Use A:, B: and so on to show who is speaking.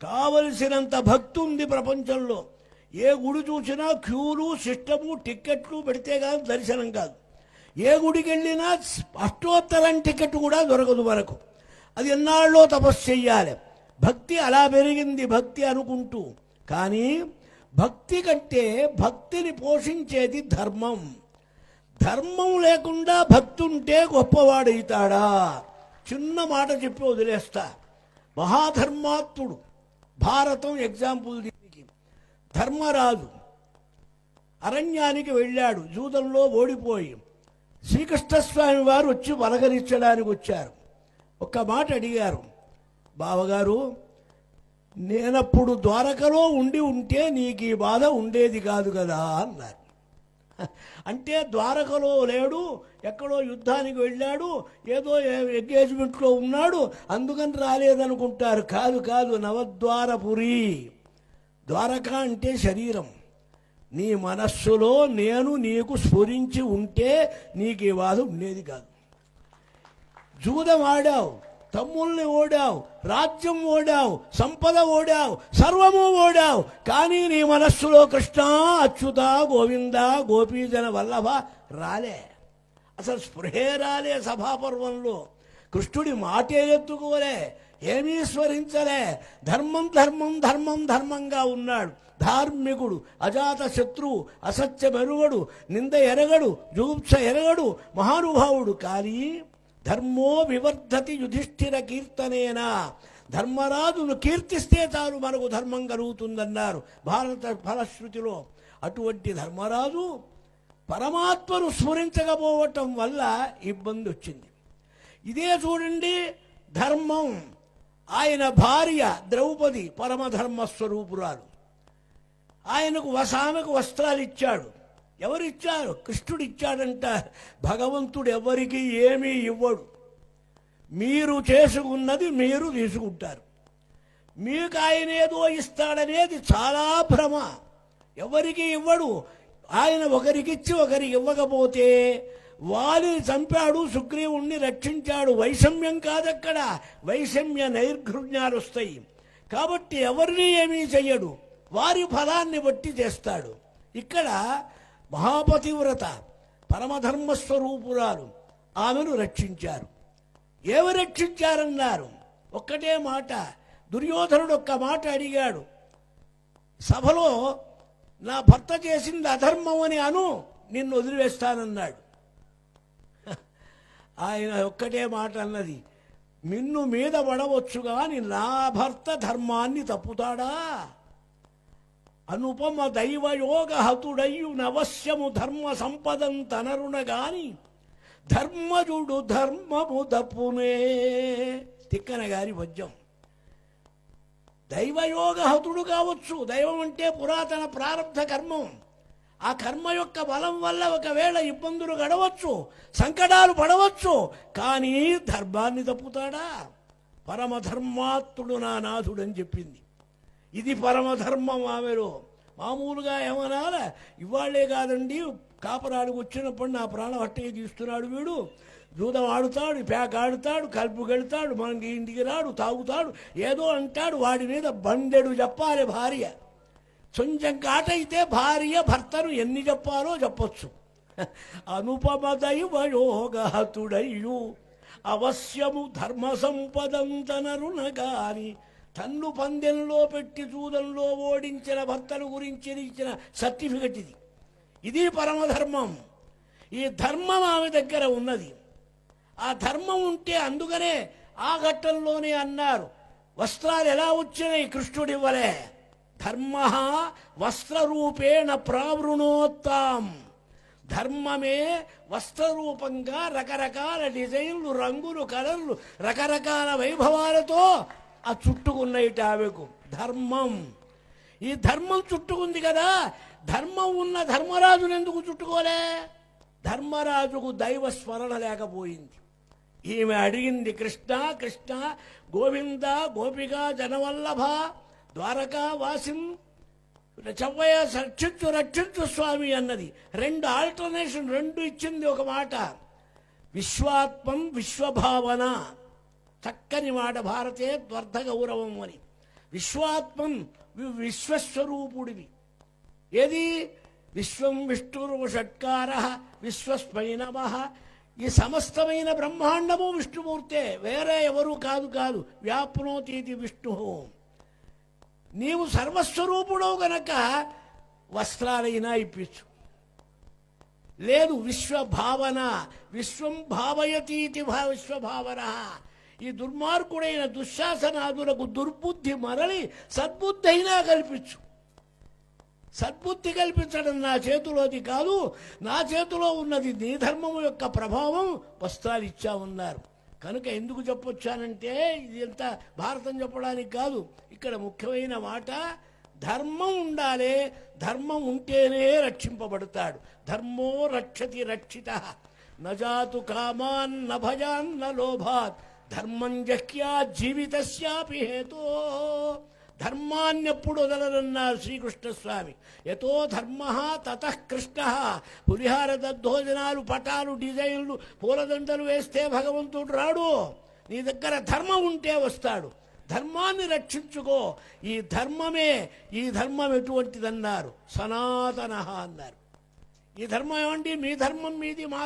A: కావలసినంత భక్తి ఉంది ప్రపంచంలో. ఏ గుడి చూసినా క్యూలు, సిస్టము, టిక్కెట్లు పెడితే కానీ దర్శనం కాదు. ఏ గుడికి వెళ్ళినా అష్టోత్తరం టికెట్ కూడా దొరకదు మనకు. అది ఎన్నాళ్ళో తపస్సు చెయ్యాలి. భక్తి అలా పెరిగింది భక్తి అనుకుంటూ. కానీ భక్తి కంటే భక్తిని పోషించేది ధర్మం. ధర్మం లేకుండా భక్తి ఉంటే గొప్పవాడవుతాడా? చిన్న మాట చెప్పి వదిలేస్తా. మహాధర్మాత్ముడు, భారతం ఎగ్జాంపుల్ దీనికి. ధర్మరాజు అరణ్యానికి వెళ్ళాడు, జూదంలో ఓడిపోయి. శ్రీకృష్ణస్వామి వారు వచ్చి పలకరించడానికి వచ్చారు. ఒక్క మాట అడిగారు, బావగారు నేనప్పుడు ద్వారకలో ఉంటే నీకు ఈ బాధ ఉండేది కాదు కదా అన్నారు. అంటే ద్వారకలో లేడు, ఎక్కడో యుద్ధానికి వెళ్ళాడు, ఏదో ఎంగేజ్మెంట్లో ఉన్నాడు, అందుకని రాలేదనుకుంటారు. కాదు కాదు, నవద్వారపురి. ద్వారక అంటే శరీరం. నీ మనస్సులో నేను నీకు స్ఫురించి ఉంటే నీకు ఈ బాధ ఉండేది కాదు. జూదం ఆడావు, తమ్ముల్ని ఓడావు, రాజ్యం ఓడావు, సంపద ఓడావు, సర్వము ఓడావు, కానీ నీ మనస్సులో కృష్ణ, అచ్యుత, గోవింద, గోపీజన వల్లభ రాలే. అసలు స్పృహే రాలే. సభాపర్వంలో కృష్ణుడి మాటే ఎత్తుకోలే, ఏమీ స్మరించలే. ధర్మం ధర్మం ధర్మం ధర్మంగా ఉన్నాడు. ధార్మికుడు, అజాత శత్రువు, అసత్యమెరుగడు, నింద ఎరగడు, జుగుప్స ఎరగడు, మహానుభావుడు. కానీ ధర్మో వివర్ధతి యుధిష్ఠిర కీర్తనేనా. ధర్మరాజును కీర్తిస్తే చాలు మనకు ధర్మం కలుగుతుందన్నారు భారత ఫలశ్రుతిలో. అటువంటి ధర్మరాజు పరమాత్మను స్మరించకపోవటం వల్ల ఇబ్బంది వచ్చింది. ఇదే చూడండి ధర్మం. ఆయన భార్య ద్రౌపది పరమధర్మ స్వరూపురాలు. ఆయనకు ఆమెకు వస్త్రాలు ఇచ్చాడు. ఎవరిచ్చారు? కృష్ణుడు ఇచ్చాడంట. భగవంతుడు ఎవరికి ఏమీ ఇవ్వడు. మీరు చేసుకున్నది మీరు తీసుకుంటారు. మీకు ఆయన ఏదో ఇస్తాడనేది చాలా భ్రమ. ఎవరికి ఇవ్వడు. ఆయన ఒకరికిచ్చి ఒకరికి ఇవ్వకపోతే వారిని చంపాడు, సుగ్రీవుణ్ణి రక్షించాడు. వైషమ్యం కాదక్కడ, వైషమ్య నైర్ఘృణ్యాలు వస్తాయి. కాబట్టి ఎవరిని ఏమీ చెయ్యడు, వారి ఫలాన్ని బట్టి చేస్తాడు. ఇక్కడ మహాపతివ్రత పరమధర్మస్వరూపురాలు ఆమెను రక్షించారు. ఏమి రక్షించారన్నారు? ఒక్కటే మాట. దుర్యోధనుడు ఒక్క మాట అడిగాడు సభలో, నా భర్త చేసింది అధర్మం అని అను, నిన్ను వదిలివేస్తానన్నాడు. ఆయన ఒక్కటే మాట అన్నది, మిన్ను మీద పడవచ్చు కానీ నా భర్త ధర్మాన్ని తప్పుతాడా? అనుపమ దైవయోగ హతుడయ్యు నవశ్యము ధర్మ సంపదం తనరుణ గాని ధర్మజుడు ధర్మము దప్పునే. తిక్కన గారి పద్యం. దైవయోగ హతుడు కావచ్చు. దైవం అంటే పురాతన ప్రారంధ కర్మం. ఆ కర్మ యొక్క బలం వల్ల ఒకవేళ ఇబ్బందులు గడవచ్చు, సంకటాలు పడవచ్చు, కానీ ధర్మాన్ని తప్పుతాడా? పరమధర్మాత్ముడు నా నాథుడని చెప్పింది. ఇది పరమధర్మం ఆమెలో. మామూలుగా ఏమనాలా? ఇవాళ్లే కాదండి, కాపరాడికి వచ్చినప్పుడు నా ప్రాణం అట్టగే తీస్తున్నాడు వీడు, జూదం ఆడుతాడు, ప్యాక్ ఆడుతాడు, కలుపుకెళ్తాడు, మనకి ఇంటికి రాడు, తాగుతాడు, ఏదో అంటాడు. వాడి మీద బండెడు చెప్పాలి భార్య. కొంచెం కాటైతే భార్య భర్తను ఎన్ని చెప్పాలో చెప్పొచ్చు. అనుపమ దైవయోగహతుడయ్యు అవశ్యము ధర్మ సంపదంతనరుణ గాని. తన్ను పందెంలో పెట్టి జూదంలో ఓడించిన భర్తల గురించి ఇచ్చిన సర్టిఫికెట్ ఇది. ఇది పరమధర్మం. ఈ ధర్మం ఆమె దగ్గర ఉన్నది. ఆ ధర్మం ఉంటే, అందుకనే ఆ ఘట్టంలోనే అన్నారు, వస్త్రాలు ఎలా వచ్చినాయి? కృష్ణుడు ఇవ్వలే. ధర్మ వస్త్రరూపేణ ప్రావృణోత్తాం. ధర్మమే వస్త్రరూపంగా రకరకాల డిజైన్లు, రంగులు, కలర్లు, రకరకాల వైభవాలతో ఆ చుట్టుకున్నయిట ఆమెకు ధర్మం. ఈ ధర్మం చుట్టుకుంది కదా, ధర్మం ఉన్న ధర్మరాజును ఎందుకు చుట్టుకోలే? ధర్మరాజుకు దైవ స్మరణ లేకపోయింది. ఈమె అడిగింది, కృష్ణ కృష్ణ గోవింద గోపికా జనవల్లభ ద్వారకా వాసిం చవ్వయ రక్షించు రక్షించు స్వామి అన్నది. రెండు ఆల్టర్నేషన్, రెండు ఇచ్చింది. ఒక మాట విశ్వాత్మం విశ్వభావన, చక్కని మాట, భారతే త్వర్ధ గౌరవం అని. విశ్వాత్మన్ విశ్వస్వరూపుడివి. ఏది విశ్వం విష్ణురు షట్కార విశ్వస్మై నమః. ఈ సమస్తమైన బ్రహ్మాండము విష్ణుమూర్తే, వేరే ఎవరు కాదు. వ్యాప్నోతీతి విష్ణు. నీవు సర్వస్వరూపుడవు గనక వస్త్రాలైనా ఇప్పించు. లేదు విశ్వభావన, విశ్వం భావయతీతి విశ్వభావన. ఈ దుర్మార్గుడైన దుశ్శాసనాదులకు దుర్బుద్ధి మరలి సద్బుద్ధి అయినా కల్పించు. సద్బుద్ధి కల్పించడం నా చేతిలోది కాదు, నా చేతిలో ఉన్నది నీ ధర్మము యొక్క ప్రభావం. వస్త్రాలు ఇచ్చా ఉన్నారు కనుక ఎందుకు చెప్పొచ్చానంటే, ఇది ఎంత భారతం చెప్పడానికి కాదు, ఇక్కడ ముఖ్యమైన మాట ధర్మం ఉండాలి. ధర్మం ఉంటేనే రక్షింపబడతాడు. ధర్మో రక్షతి రక్షిత నజాతు కామాన్ న భయాన్ న లోభాత్ ధర్మం జహ్యా జీవితస్యాపి హేతో. ధర్మాన్నెప్పుడు వదలనన్నారు శ్రీకృష్ణస్వామి. యతో ధర్మ తతః కృష్ణ. పులిహార దద్దోజనాలు, పటాలు, డిజైన్లు, పూలదండలు వేస్తే భగవంతుడు రాడు. నీ దగ్గర ధర్మం ఉంటే వస్తాడు. ధర్మాన్ని రక్షించుకో. ఈ ధర్మం ఎటువంటిదన్నారు? సనాతన అన్నారు. ఈ ధర్మం ఏమండి? మీ ధర్మం మీది, మా